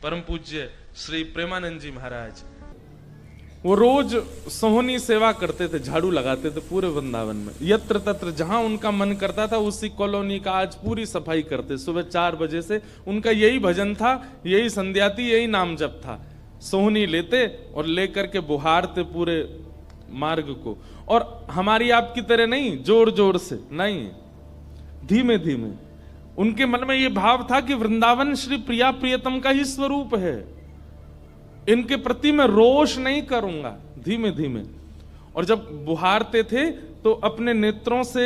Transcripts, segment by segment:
परम पूज्य श्री प्रेमानंद जी महाराज, वो रोज सोहनी सेवा करते थे, झाड़ू लगाते थे पूरे वृंदावन में। यत्र तत्र जहां उनका मन करता था उसी कॉलोनी का आज पूरी सफाई करते। सुबह 4 बजे से उनका यही भजन था, यही संध्या थी, यही नाम जप था। सोहनी लेते और लेकर के बुहारते पूरे मार्ग को। और हमारी आपकी तरह नहीं जोर जोर से, नहीं, धीमे धीमे। उनके मन में यह भाव था कि वृंदावन श्री प्रिया प्रियतम का ही स्वरूप है, इनके प्रति मैं रोष नहीं करूंगा, धीमे धीमे। और जब बुहारते थे तो अपने नेत्रों से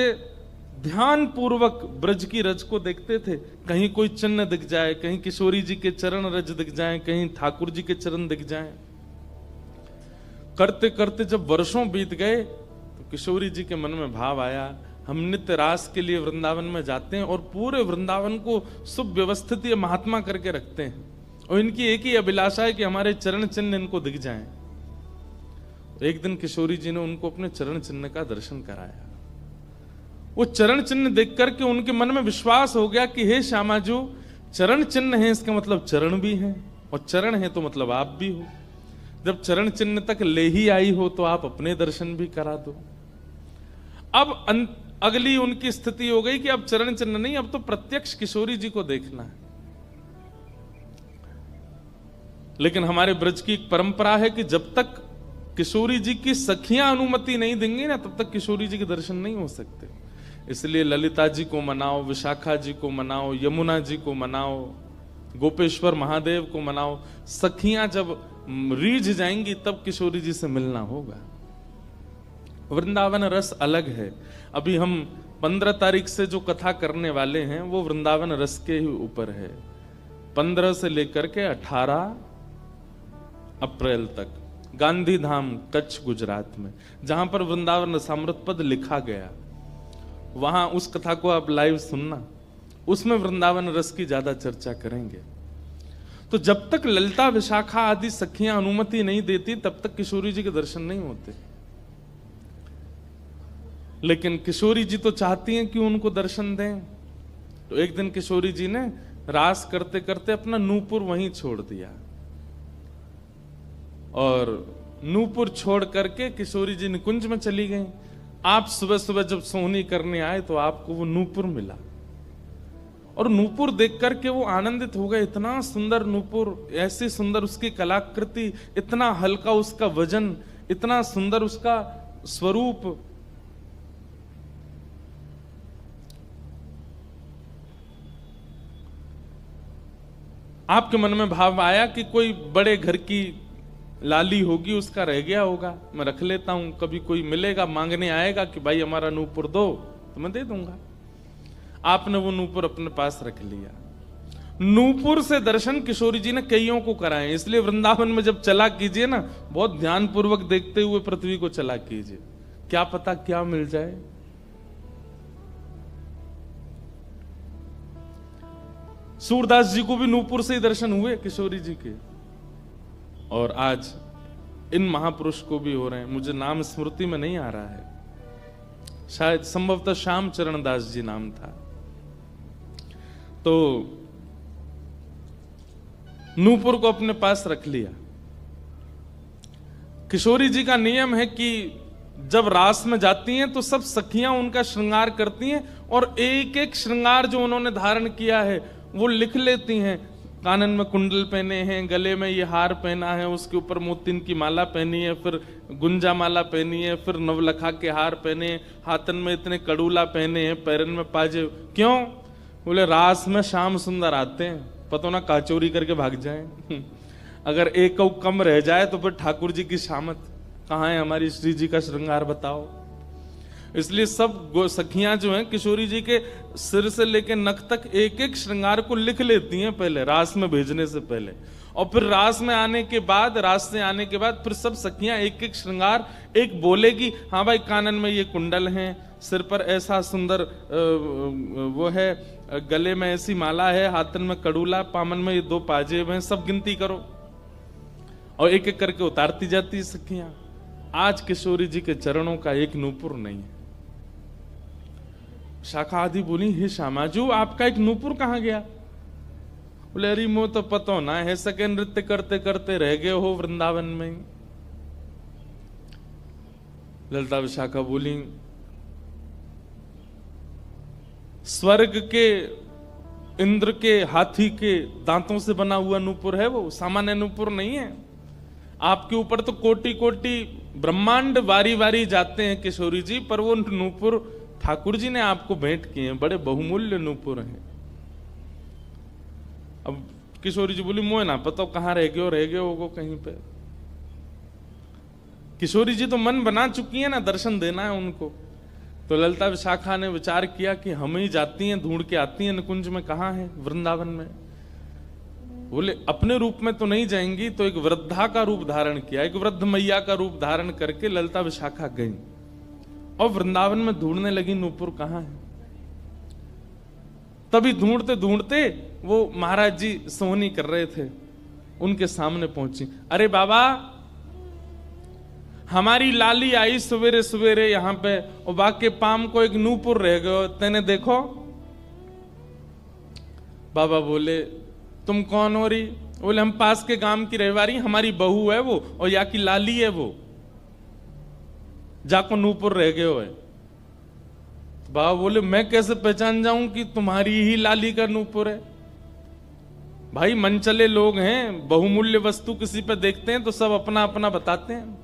ध्यान पूर्वक ब्रज की रज को देखते थे। कहीं कोई चिन्ह दिख जाए, कहीं किशोरी जी के चरण रज दिख जाए, कहीं ठाकुर जी के चरण दिख जाए। करते करते जब वर्षों बीत गए तो किशोरी जी के मन में भाव आया, हम नित्य रास के लिए वृंदावन में जाते हैं और पूरे वृंदावन को सुव्यवस्थित ये महात्मा करके रखते हैं, और इनकी एक ही अभिलाषा है कि हमारे चरण चिन्ह इनको दिख जाएं। एक दिन किशोरी जी ने उनको अपने चरण चिन्ह का दर्शन कराया। वो चरण चिन्ह देख करके उनके मन में विश्वास हो गया कि हे श्यामा जो चरण चिन्ह है इसका मतलब चरण भी है, और चरण है तो मतलब आप भी हो। जब चरण चिन्ह तक ले ही आई हो तो आप अपने दर्शन भी करा दो। अब अगली उनकी स्थिति हो गई कि अब चरण चिन्ह नहीं, अब तो प्रत्यक्ष किशोरी जी को देखना है। लेकिन हमारे ब्रज की एक परंपरा है कि जब तक किशोरी जी की सखियां अनुमति नहीं देंगी ना, तब तक किशोरी जी के दर्शन नहीं हो सकते। इसलिए ललिता जी को मनाओ, विशाखा जी को मनाओ, यमुना जी को मनाओ, गोपेश्वर महादेव को मनाओ। सखियां जब रीझ जाएंगी तब किशोरी जी से मिलना होगा। वृंदावन रस अलग है। अभी हम 15 तारीख से जो कथा करने वाले हैं वो वृंदावन रस के ही ऊपर है। 15 से लेकर के 18 अप्रैल तक गांधी धाम कच्छ गुजरात में, जहां पर वृंदावन रसामृत पद लिखा गया, वहां उस कथा को आप लाइव सुनना। उसमें वृंदावन रस की ज्यादा चर्चा करेंगे। तो जब तक ललिता विशाखा आदि सखियां अनुमति नहीं देती तब तक किशोरी जी के दर्शन नहीं होते। लेकिन किशोरी जी तो चाहती हैं कि उनको दर्शन दें। तो एक दिन किशोरी जी ने रास करते करते अपना नूपुर वहीं छोड़ दिया, और नूपुर छोड़ करके किशोरी जी निकुंज में चली गई। आप सुबह सुबह जब सोहनी करने आए तो आपको वो नूपुर मिला, और नूपुर देख करके वो आनंदित हो गए। इतना सुंदर नूपुर, ऐसी सुंदर उसकी कलाकृति, इतना हल्का उसका वजन, इतना सुंदर उसका स्वरूप। आपके मन में भाव आया कि कोई बड़े घर की लाली होगी, उसका रह गया होगा, मैं रख लेता हूं, कभी कोई मिलेगा मांगने आएगा कि भाई हमारा नूपुर दो तो मैं दे दूंगा। आपने वो नूपुर अपने पास रख लिया। नूपुर से दर्शन किशोरी जी ने कईयों को कराए। इसलिए वृंदावन में जब चला कीजिए ना, बहुत ध्यानपूर्वक देखते हुए पृथ्वी को चला कीजिए, क्या पता क्या मिल जाए। सूरदास जी को भी नूपुर से ही दर्शन हुए किशोरी जी के, और आज इन महापुरुष को भी हो रहे हैं। मुझे नाम स्मृति में नहीं आ रहा है, शायद संभवतः श्याम चरण दास जी नाम था। तो नूपुर को अपने पास रख लिया। किशोरी जी का नियम है कि जब रास में जाती हैं तो सब सखियां उनका श्रृंगार करती हैं, और एक एक श्रृंगार जो उन्होंने धारण किया है वो लिख लेती हैं। कानन में कुंडल पहने हैं, गले में ये हार पहना है, उसके ऊपर मोतिन की माला पहनी है, फिर गुंजा माला पहनी है, फिर नवलखा के हार पहने, हाथन में इतने कड़ूला पहने हैं, पैरन में पाजे। क्यों? बोले रास में श्याम सुंदर आते हैं, पता ना काचोरी करके भाग जाएं। अगर एक कम रह जाए तो फिर ठाकुर जी की शामत कहाँ है, हमारी श्री जी का श्रृंगार बताओ। इसलिए सब सखियां जो हैं किशोरी जी के सिर से लेकर नख तक एक एक श्रृंगार को लिख लेती हैं पहले, रास में भेजने से पहले। और फिर रास में आने के बाद, रास से आने के बाद फिर सब सखियां एक एक श्रृंगार, एक बोलेगी हाँ भाई कानन में ये कुंडल हैं, सिर पर ऐसा सुंदर वो है, गले में ऐसी माला है, हाथन में कड़ूला, पामन में ये 2 पाजेब हैं, सब गिनती करो। और एक एक करके उतारती जाती सखियां। आज किशोरी जी के चरणों का एक नूपुर नहीं है। शाखा आदि बोली हे श्यामाजू आपका एक नूपुर कहां गया? बोले अरे मो तो पतो ना है, सके नृत्य करते करते रह गए हो वृंदावन में। ललिता विशाखा बोली स्वर्ग के इंद्र के हाथी के दांतों से बना हुआ नूपुर है वो, सामान्य नूपुर नहीं है। आपके ऊपर तो कोटि कोटि ब्रह्मांड वारी वारी जाते हैं किशोरी जी, पर वो नूपुर ठाकुर जी ने आपको भेंट किए हैं, बड़े बहुमूल्य नूपुर हैं। अब किशोरी जी बोली मोए ना पता कहाँ रह गए हो कहीं पे। किशोरी जी तो मन बना चुकी है ना, दर्शन देना है उनको। तो ललिता विशाखा ने विचार किया कि हम ही जाती हैं, ढूंढ के आती हैं निकुंज में, कहाँ है वृंदावन में। बोले अपने रूप में तो नहीं जाएंगी, तो एक वृद्धा का रूप धारण किया, एक वृद्ध मैया का रूप धारण करके ललिता विशाखा गई और वृंदावन में ढूंढने लगी नूपुर कहाँ है। तभी ढूंढते ढूंढते वो महाराज जी सोहनी कर रहे थे, उनके सामने पहुंची। अरे बाबा हमारी लाली आई सवेरे सवेरे यहाँ पे, और बाके पाम को एक नूपुर रह गयो, तेने देखो। बाबा बोले तुम कौन हो रही? बोले हम पास के गांव की रहवारी, हमारी बहू है वो, और या की लाली है वो, जाको नूपुर रह गयो है। बाबा बोले मैं कैसे पहचान जाऊं कि तुम्हारी ही लाली का नूपुर है? भाई मनचले लोग हैं, बहुमूल्य वस्तु किसी पे देखते हैं तो सब अपना अपना बताते हैं।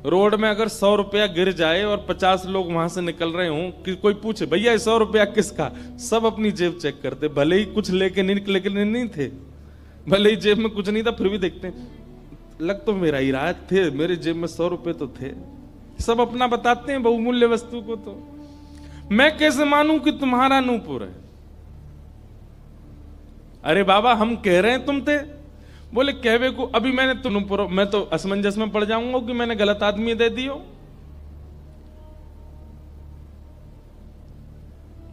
रोड में अगर 100 रुपया गिर जाए और 50 लोग वहां से निकल रहे हों, कि कोई पूछे भैया 100 रुपया किसका, सब अपनी जेब चेक करते, भले ही कुछ लेके नहीं थे, भले ही जेब में कुछ नहीं था, फिर भी देखते हैं लग तो मेरा ही रहा थे, मेरे जेब में 100 रुपए तो थे। सब अपना बताते हैं बहुमूल्य वस्तु को। तो मैं कैसे मानूं कि तुम्हारा नूपुर है? अरे बाबा हम कह रहे हैं तुम थे। बोले कहवे को अभी मैंने तो नूपुर, मैं तो असमंजस में पड़ जाऊंगा कि मैंने गलत आदमी दे दियो।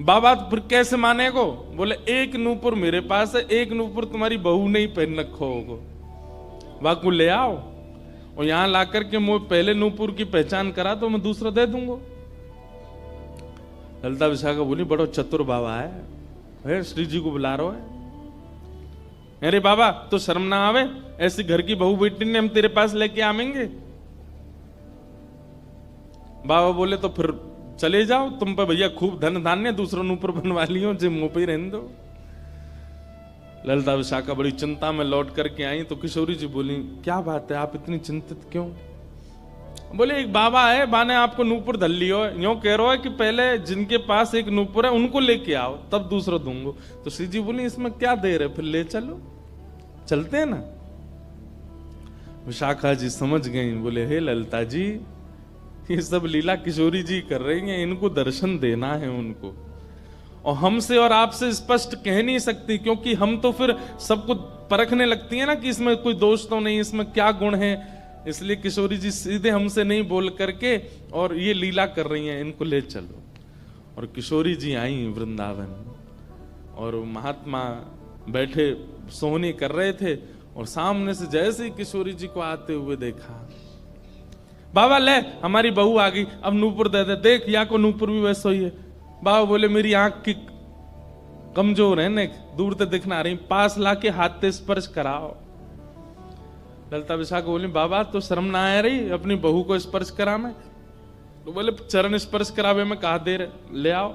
बाबा फिर कैसे मानेगो? बोले एक नूपुर मेरे पास है, एक नूपुर तुम्हारी बहू ने ही पहन रखो होगो, वाकू ले आओ और यहां लाकर के मुझे पहले नूपुर की पहचान करा तो मैं दूसरा दे दूंगा। ललिता विशाखा बोली बड़ो चतुर बाबा है, श्री जी को बुला रहा है। अरे बाबा तो शर्म ना आवे, ऐसी घर की बहू बेटी ने हम तेरे पास लेके आवेंगे? बाबा बोले तो फिर चले जाओ, तुम पे भैया खूब धन धान्य, दूसरों नूपुर बनवा लियो, जे मुंह पे ही रहने दो। ललिता विशाखा बड़ी चिंता में लौट करके आई तो किशोरी जी बोली क्या बात है, आप इतनी चिंतित क्यों? बोले एक बाबा है, बाने आपको नूपुर धल लियो, यूं कह रहा है कि पहले जिनके पास एक नूपुर है उनको लेके आओ तब दूसरा दूंगो। तो श्री जी बोली इसमें क्या देर है, फिर ले चलो, चलते हैं ना। विशाखा जी समझ गई, बोले हे ललिता जी ये सब लीला किशोरी जी कर रही हैं, इनको दर्शन देना है उनको, और हमसे और आपसे स्पष्ट कह नहीं सकती, क्योंकि हम तो फिर सबको परखने लगती है ना कि इसमें कोई दोष तो नहीं, इसमें क्या गुण है। इसलिए किशोरी जी सीधे हमसे नहीं बोल करके और ये लीला कर रही हैं, इनको ले चलो। और किशोरी जी आई वृंदावन और महात्मा बैठे सोहनी कर रहे थे, और सामने से जैसे ही किशोरी जी को आते हुए देखा, बाबा ले हमारी बहू आ गई, अब नूपुर दे दे, देख या को नूपुर भी वैसा ही है। बाबा बोले मेरी आंख की कमजोर है ने, दूर से दिखना रही, पास लाके हाथ से स्पर्श कराओ। ललिता विशाखा बोली बाबा तो शर्म ना आ रही अपनी बहू को स्पर्श करा में? तो बोले चरण स्पर्श करावे में कहा देर, ले आओ।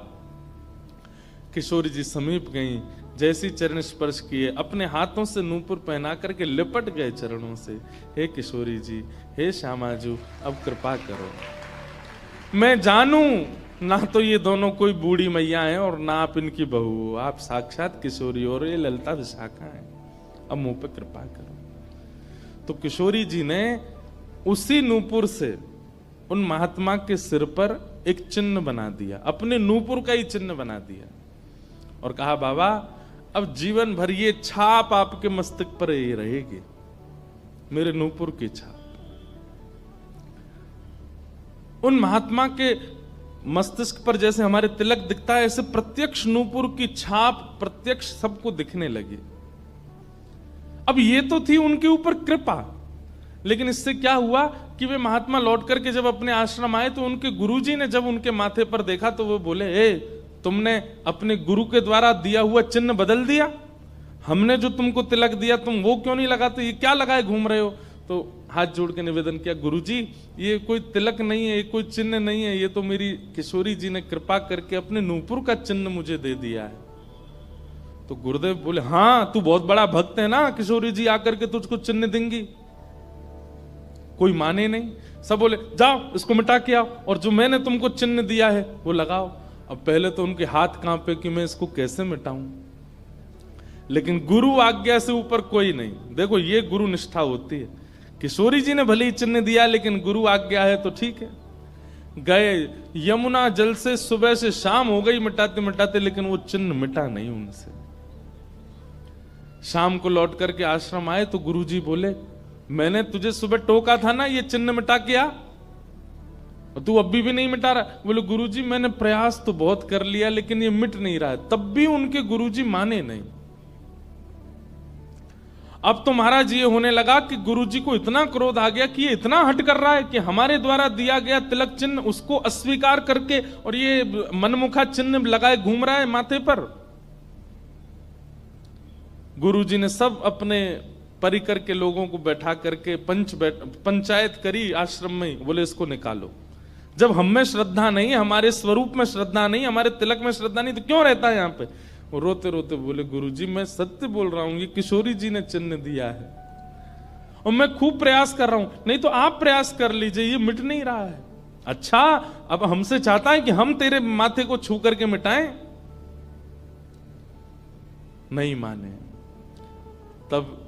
किशोरी जी समीप गई, जैसी चरण स्पर्श किए अपने हाथों से नूपुर पहना करके लिपट गए चरणों से। हे किशोरी जी, हे श्यामाजू, अब कृपा करो, मैं जानू ना तो ये दोनों कोई बूढ़ी मैया हैं और ना आप इनकी बहू, आप साक्षात किशोरी और ये ललिता विशाखा है, अब मुंह पे कृपा करो। तो किशोरी जी ने उसी नूपुर से उन महात्मा के सिर पर एक चिन्ह बना दिया, अपने नूपुर का ही चिन्ह बना दिया, और कहा बाबा अब जीवन भर ये छाप आपके मस्तक पर ही रहेगी, मेरे नूपुर की छाप। उन महात्मा के मस्तिष्क पर जैसे हमारे तिलक दिखता है, ऐसे प्रत्यक्ष नूपुर की छाप प्रत्यक्ष सबको दिखने लगी। अब ये तो थी उनके ऊपर कृपा, लेकिन इससे क्या हुआ कि वे महात्मा लौट करके जब अपने आश्रम आए तो उनके गुरुजी ने जब उनके माथे पर देखा तो वो बोले ए तुमने अपने गुरु के द्वारा दिया हुआ चिन्ह बदल दिया? हमने जो तुमको तिलक दिया तुम वो क्यों नहीं लगाते, ये क्या लगाए घूम रहे हो। तो हाथ जोड़ के निवेदन किया, गुरुजी ये कोई तिलक नहीं है, ये कोई चिन्ह नहीं है, ये तो मेरी किशोरी जी ने कृपा करके अपने नूपुर का चिन्ह मुझे दे दिया है। तो गुरुदेव बोले, हाँ तू बहुत बड़ा भक्त है ना, किशोरी जी आकर के तुझको चिन्ह देंगी। कोई माने नहीं, सब बोले जाओ इसको मिटा के आओ, और जो मैंने तुमको चिन्ह दिया है वो लगाओ। अब पहले तो उनके हाथ कांपे कि मैं इसको कैसे मिटाऊं, लेकिन गुरु आज्ञा से ऊपर कोई नहीं। देखो ये गुरु निष्ठा होती है। किशोरी जी ने भले ही चिन्ह दिया, लेकिन गुरु आज्ञा है तो ठीक है। गए यमुना जल से, सुबह से शाम हो गई मिटाते मिटाते, लेकिन वो चिन्ह मिटा नहीं उनसे। शाम को लौट करके आश्रम आए तो गुरुजी बोले, मैंने तुझे सुबह टोका था ना ये चिन्ह मिटा के आ, और तू अभी भी नहीं मिटा रहा। बोले गुरुजी मैंने प्रयास तो बहुत कर लिया लेकिन ये मिट नहीं रहा है। तब भी उनके गुरुजी माने नहीं। अब तो महाराज ये होने लगा कि गुरुजी को इतना क्रोध आ गया कि ये इतना हट कर रहा है कि हमारे द्वारा दिया गया तिलक चिन्ह उसको अस्वीकार करके और ये मनमुखा चिन्ह लगाए घूम रहा है माथे पर। गुरुजी ने सब अपने परिकर के लोगों को बैठा करके पंचायत करी आश्रम में। बोले इसको निकालो, जब हम में श्रद्धा नहीं, हमारे स्वरूप में श्रद्धा नहीं, हमारे तिलक में श्रद्धा नहीं, तो क्यों रहता है यहाँ पे। वो रोते रोते बोले गुरुजी मैं सत्य बोल रहा हूं, ये किशोरी जी ने चिन्ह दिया है और मैं खूब प्रयास कर रहा हूं। नहीं तो आप प्रयास कर लीजिए, ये मिट नहीं रहा है। अच्छा अब हमसे चाहता है कि हम तेरे माथे को छू करके मिटाएं, नहीं माने। तब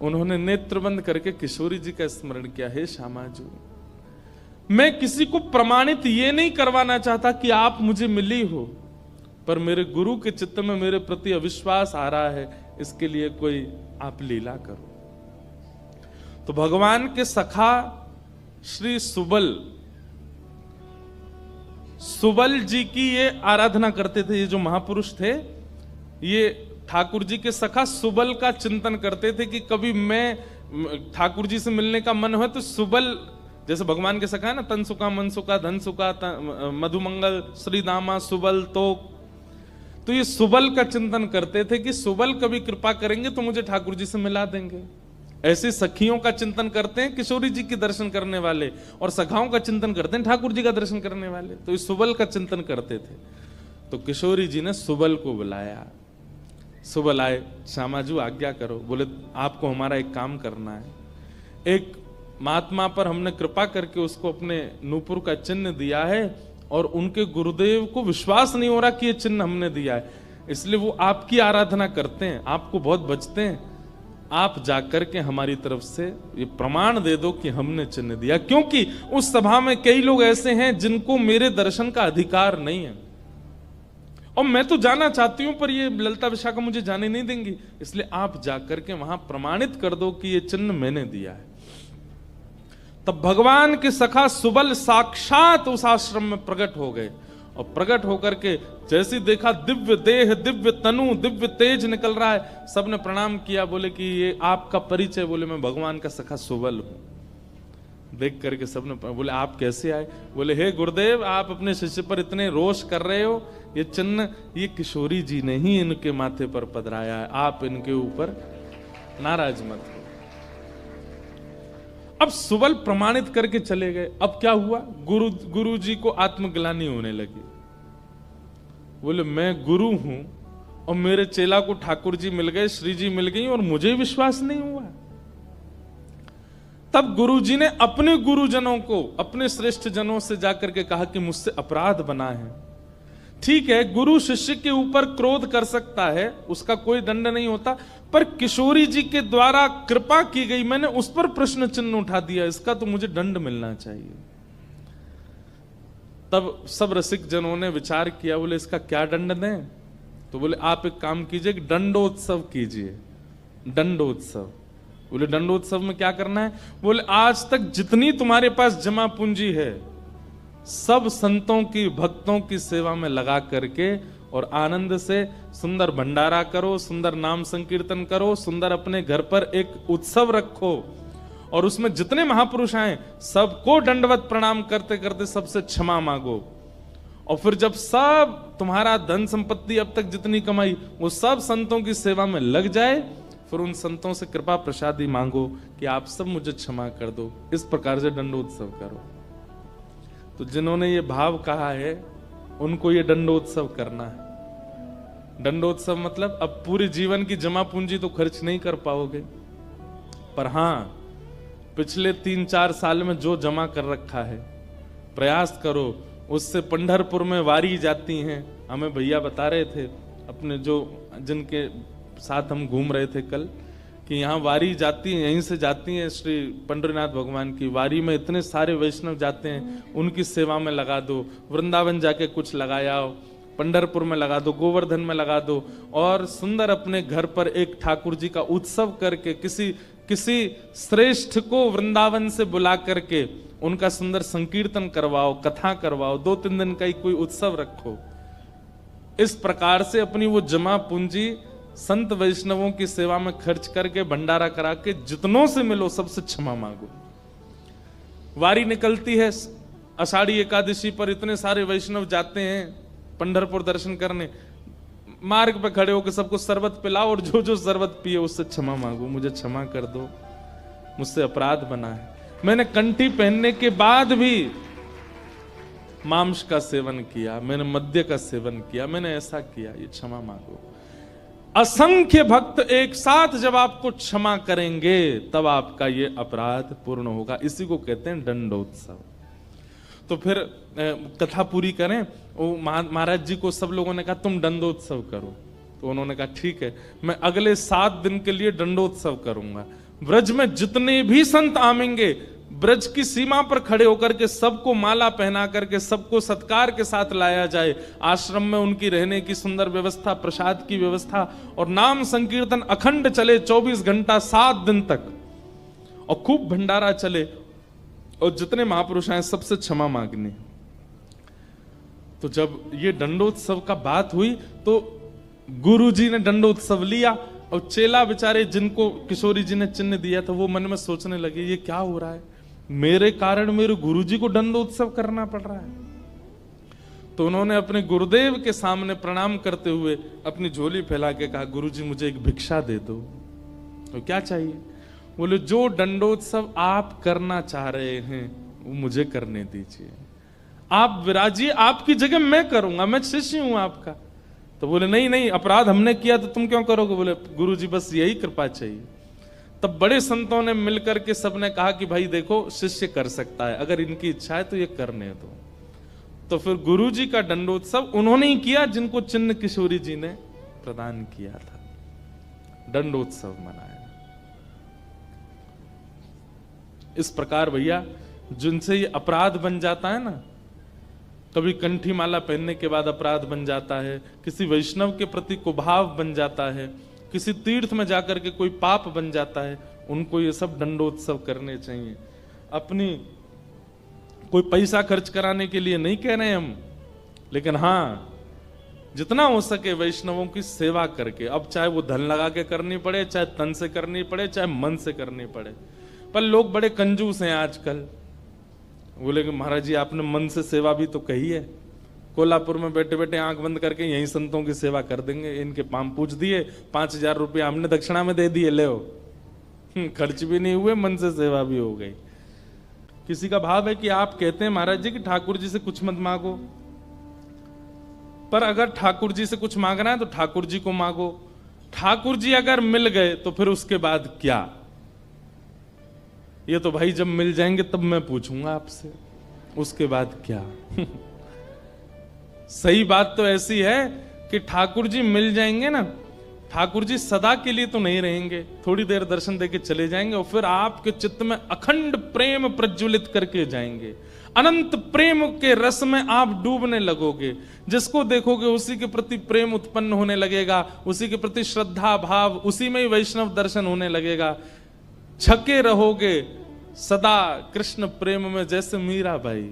उन्होंने नेत्र बंद करके किशोरी जी का स्मरण किया, हे श्यामाजू मैं किसी को प्रमाणित ये नहीं करवाना चाहता कि आप मुझे मिली हो, पर मेरे गुरु के चित्त में मेरे प्रति अविश्वास आ रहा है, इसके लिए कोई आप लीला करो। तो भगवान के सखा श्री सुबल जी की ये आराधना करते थे। ये जो महापुरुष थे ये ठाकुर जी के सखा सुबल का चिंतन करते थे कि कभी मैं ठाकुर जी से मिलने का मन हो तो सुबल, जैसे भगवान के सखा है ना, तन सुखा मन सुखा धन सुखा मधुमंगल श्री दामा सुबल, तो ये सुबल का चिंतन करते थे कि सुबल कभी कृपा करेंगे तो मुझे ठाकुर जी से मिला देंगे। ऐसे सखियों का चिंतन करते हैं किशोरी जी के दर्शन करने वाले, और सखाओं का चिंतन करते हैं ठाकुर जी का दर्शन करने वाले। तो ये सुबल का चिंतन करते थे। तो किशोरी जी ने सुबल को बुलाया। सुबल आए, श्यामाजू आज्ञा करो। बोले आपको हमारा एक काम करना है। एक महात्मा पर हमने कृपा करके उसको अपने नूपुर का चिन्ह दिया है और उनके गुरुदेव को विश्वास नहीं हो रहा कि ये चिन्ह हमने दिया है, इसलिए वो आपकी आराधना करते हैं, आपको बहुत बचते हैं। आप जाकर के हमारी तरफ से ये प्रमाण दे दो कि हमने चिन्ह दिया, क्योंकि उस सभा में कई लोग ऐसे हैं जिनको मेरे दर्शन का अधिकार नहीं है और मैं तो जाना चाहती हूं पर ये ललिता विशाखा मुझे जाने नहीं देंगी, इसलिए आप जाकर के वहां प्रमाणित कर दो कि ये चिन्ह मैंने दिया है। तब भगवान के सखा सुबल साक्षात उस आश्रम में प्रकट हो गए और प्रकट होकर के जैसे देखा दिव्य देह, दिव्य तनु, दिव्य तेज निकल रहा है, सबने प्रणाम किया। बोले कि ये आपका परिचय। बोले मैं भगवान का सखा सुबल हूं। देख करके सबने बोले आप कैसे आए। बोले हे गुरुदेव आप अपने शिष्य पर इतने रोष कर रहे हो, ये चिन्ह ये किशोरी जी ने ही इनके माथे पर पधराया है, आप इनके ऊपर नाराज मत हो। अब सुबल प्रमाणित करके चले गए। अब क्या हुआ, गुरु जी को आत्मग्लानि होने लगी। बोले मैं गुरु हूं और मेरे चेला को ठाकुर जी मिल गए, श्री जी मिल गई और मुझे विश्वास नहीं हुआ। तब गुरु जी ने अपने गुरुजनों को, अपने श्रेष्ठ जनों से जाकर के कहा कि मुझसे अपराध बना है। ठीक है, गुरु शिष्य के ऊपर क्रोध कर सकता है, उसका कोई दंड नहीं होता, पर किशोरी जी के द्वारा कृपा की गई, मैंने उस पर प्रश्न चिन्ह उठा दिया, इसका तो मुझे दंड मिलना चाहिए। तब सब रसिक जनों ने विचार किया, बोले इसका क्या दंड दें। तो बोले आप एक काम कीजिए कि दंडोत्सव कीजिए। दंडोत्सव। बोले दंडोत्सव में क्या करना है। बोले आज तक जितनी तुम्हारे पास जमा पूंजी है सब संतों की, भक्तों की सेवा में लगा करके और आनंद से सुंदर भंडारा करो, सुंदर नाम संकीर्तन करो, सुंदर अपने घर पर एक उत्सव रखो और उसमें जितने महापुरुष आए सबको दंडवत प्रणाम करते करते सबसे क्षमा मांगो और फिर जब सब तुम्हारा धन संपत्ति अब तक जितनी कमाई वो सब संतों की सेवा में लग जाए, फिर उन संतों से कृपा प्रसादी मांगो कि आप सब मुझे क्षमा कर दो। इस प्रकार से दंडोत्सव करो। तो जिन्होंने ये भाव कहा है उनको ये दंडोत्सव करना है। दंडोत्सव मतलब अब पूरे जीवन की जमा पूंजी तो खर्च नहीं कर पाओगे, पर हां पिछले 3-4 साल में जो जमा कर रखा है प्रयास करो उससे। पंढरपुर में वारी जाती हैं, हमें भैया बता रहे थे अपने जो जिनके साथ हम घूम रहे थे कल, कि यहाँ वारी जाती है, यहीं से जाती है श्री पंडरीनाथ भगवान की वारी में इतने सारे वैष्णव जाते हैं, उनकी सेवा में लगा दो। वृंदावन जाके कुछ लगाया, पंढरपुर में लगा दो, गोवर्धन में लगा दो, और सुंदर अपने घर पर एक ठाकुर जी का उत्सव करके किसी श्रेष्ठ को वृंदावन से बुला करके उनका सुंदर संकीर्तन करवाओ, कथा करवाओ, 2-3 दिन का ही कोई उत्सव रखो। इस प्रकार से अपनी वो जमा पूंजी संत वैष्णवों की सेवा में खर्च करके भंडारा करा के जितनों से मिलो सबसे क्षमा मांगो। वारी निकलती है आषाढ़ी एकादशी पर, इतने सारे वैष्णव जाते हैं पंढरपुर दर्शन करने, मार्ग पे खड़े होकर सबको शरबत पिलाओ और जो जो शरबत पिए उससे क्षमा मांगो, मुझे क्षमा कर दो, मुझसे अपराध बना है, मैंने कंठी पहनने के बाद भी मांस का सेवन किया, मैंने मद्य का सेवन किया, मैंने ऐसा किया, ये क्षमा मांगो। असंख्य भक्त एक साथ जब आपको क्षमा करेंगे तब आपका ये अपराध पूर्ण होगा। इसी को कहते हैं दंडोत्सव। तो फिर कथा पूरी करें। वो महाराज जी को सब लोगों ने कहा तुम दंडोत्सव करो, तो उन्होंने कहा ठीक है, मैं अगले 7 दिन के लिए दंडोत्सव करूंगा। ब्रज में जितने भी संत आवेंगे ब्रज की सीमा पर खड़े होकर के सबको माला पहना करके सबको सत्कार के साथ लाया जाए। आश्रम में उनकी रहने की सुंदर व्यवस्था, प्रसाद की व्यवस्था, और नाम संकीर्तन अखंड चले 24 घंटा 7 दिन तक, और खूब भंडारा चले, और जितने महापुरुष आए सबसे क्षमा मांगनी। तो जब ये दंडोत्सव का बात हुई तो गुरु जी ने दंडोत्सव लिया, और चेला बेचारे जिनको किशोरी जी ने चिन्ह दिया था वो मन में सोचने लगे ये क्या हो रहा है, मेरे कारण मेरे गुरुजी को दंडोत्सव करना पड़ रहा है। तो उन्होंने अपने गुरुदेव के सामने प्रणाम करते हुए अपनी झोली फैला के कहा गुरुजी मुझे एक भिक्षा दे दो। तो क्या चाहिए? बोले जो दंडोत्सव आप करना चाह रहे हैं वो मुझे करने दीजिए, आप विराजिए, आपकी जगह मैं करूंगा, मैं शिष्य हूं आपका। तो बोले नहीं नहीं, अपराध हमने किया तो तुम क्यों करोगे? बोले गुरुजी बस यही कृपा चाहिए। तब बड़े संतों ने मिलकर के सबने कहा कि भाई देखो शिष्य कर सकता है, अगर इनकी इच्छा है तो ये करने दो। तो फिर गुरुजी का दंडोत्सव उन्होंने ही किया जिनको चिन्ह किशोरी जी ने प्रदान किया था, दंडोत्सव मनाया। इस प्रकार भैया जिनसे ये अपराध बन जाता है ना, कभी कंठी माला पहनने के बाद अपराध बन जाता है, किसी वैष्णव के प्रति कुभाव बन जाता है, किसी तीर्थ में जाकर के कोई पाप बन जाता है, उनको ये सब दंडोत्सव करने चाहिए। अपनी कोई पैसा खर्च कराने के लिए नहीं कह रहे हम, लेकिन हाँ जितना हो सके वैष्णवों की सेवा करके, अब चाहे वो धन लगा के करनी पड़े, चाहे तन से करनी पड़े, चाहे मन से करनी पड़े। पर लोग बड़े कंजूस हैं आजकल, बोले कि महाराज जी आपने मन से सेवा भी तो कही है, कोल्हापुर में बैठे बैठे आंख बंद करके यहीं संतों की सेवा कर देंगे, इनके पाम पूछ दिए, 5000 रुपया हमने दक्षिणा में दे दिए, ले खर्च भी नहीं हुए, मन से सेवा भी हो गई। किसी का भाव है कि आप कहते हैं महाराज जी कि ठाकुर जी से कुछ मत मांगो, पर अगर ठाकुर जी से कुछ मांगना है तो ठाकुर जी को मांगो। ठाकुर जी अगर मिल गए तो फिर उसके बाद क्या? ये तो भाई जब मिल जाएंगे तब मैं पूछूंगा आपसे, उसके बाद क्या? सही बात तो ऐसी है कि ठाकुर जी मिल जाएंगे ना, ठाकुर जी सदा के लिए तो नहीं रहेंगे, थोड़ी देर दर्शन देके चले जाएंगे और फिर आपके चित्त में अखंड प्रेम प्रज्वलित करके जाएंगे। अनंत प्रेम के रस में आप डूबने लगोगे, जिसको देखोगे उसी के प्रति प्रेम उत्पन्न होने लगेगा, उसी के प्रति श्रद्धा भाव, उसी में ही वैष्णव दर्शन होने लगेगा। छके रहोगे सदा कृष्ण प्रेम में, जैसे मीरा बाई।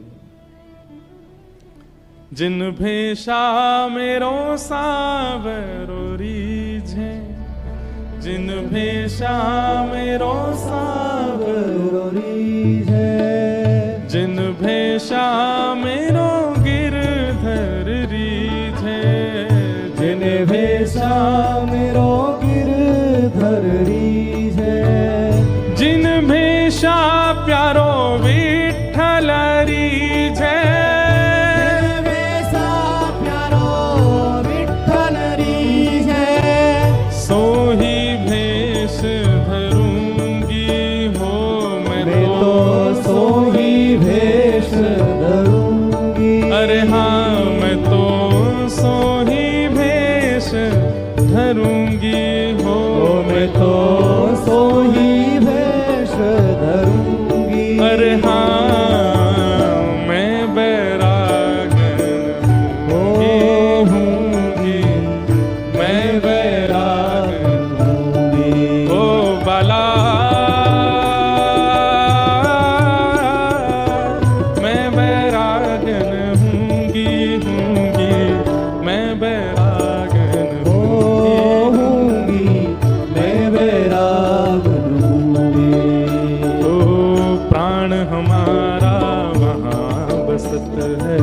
जिन भेषा मेरो सावरो रीझे, जिन भेषा मेरो सावरो रीझे, जिन भेषा मेरो गिरधर देवेशा प्यारो विठ्ठल रीझे, देवेशा प्यारो विठ्ठल रीझे, सोही भेष धरूंगी हो मैं तो सोही भेष धरूंगी। अरे हाँ मैं तो सोही भेष धरूंगी हो मैं तो सोही भेष धरूंगी। अरे हाँ मैं बैरागन हूँगी, मैं बैरागन ओ बाला, मैं बैरागन हूँगी, मैं बैरागन हूँगी, मैं बैरागन हूँगी। ओ प्राण हमारा वहाँ बसत है,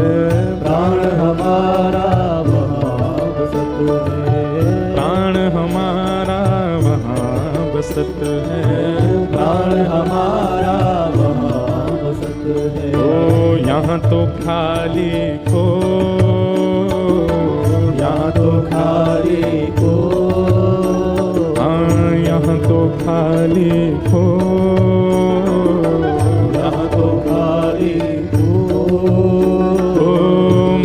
प्राण हमारा वहाँ बसत है, प्राण हमारा वहाँ बसत है, प्राण हमारा वहाँ बसत है। ओ यहाँ तो खाली को, यहाँ तो खाली को, हाँ यहाँ तो खाली को, यहाँ तो खाली को। ओ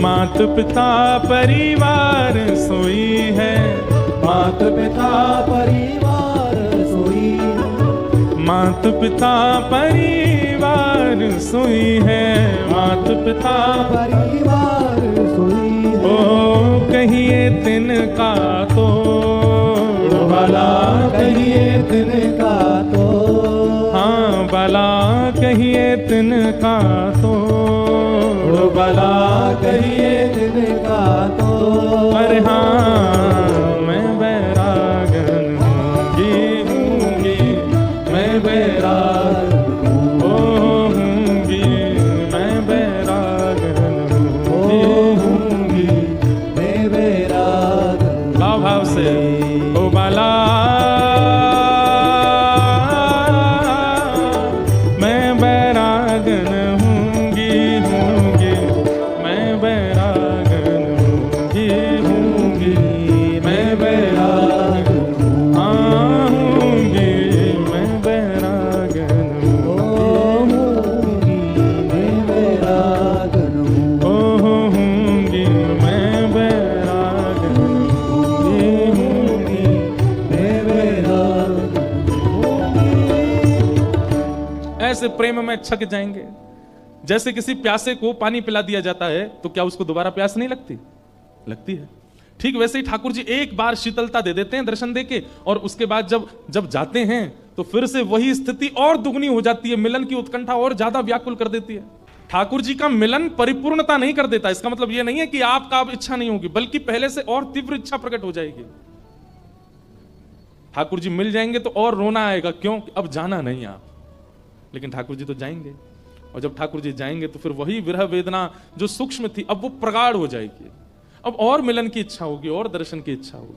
मात पिता परिवार सोई है, मात पिता परिवार सोई है, मात पिता परिवार सोई है, मात पिता परिवार सोई है। ओ कहिए तिनका तो भला कहिए तिनका तो, हाँ भला कहिए तिनका तो, भला कहिए तिनका तो। अरे हाँ मैं बैरागन हूँगी, मैं बैरागन हूँगी, मैं बैरागन हूँगी, मैं बैरागन भाव भाव से ओ बाला, मैं बैरागन हूँगी, मैं बैरागन हूँगी, मैं बैरागन हाँ हूँगी, मैं बैरागन हूँगी, मैं बैरागन ओ हूँगी, मैं बैरागन हूँगी। मैं बैरागन हूँगी। ऐसे प्रेम में छक जाएंगे। जैसे किसी प्यासे को पानी पिला दिया जाता है तो क्या उसको दोबारा प्यास नहीं लगती? लगती है। ठीक वैसे ही ठाकुर जी एक बार शीतलता दे देते हैं दर्शन देके, और उसके बाद जब जाते हैं तो फिर से वही स्थिति और दुगनी हो जाती है, मिलन की उत्कंठा और ज्यादा व्याकुल कर देती है। ठाकुर जी का मिलन परिपूर्णता नहीं कर देता, इसका मतलब यह नहीं है कि आपका अब इच्छा नहीं होगी, बल्कि पहले से और तीव्र इच्छा प्रकट हो जाएगी। ठाकुर जी मिल जाएंगे तो और रोना आएगा, क्यों? अब जाना नहीं आप, लेकिन ठाकुर जी तो जाएंगे, और जब ठाकुर जी जाएंगे तो फिर वही विरह वेदना जो सूक्ष्म थी अब वो प्रगाढ़ हो जाएगी, अब और मिलन की इच्छा होगी और दर्शन की इच्छा होगी।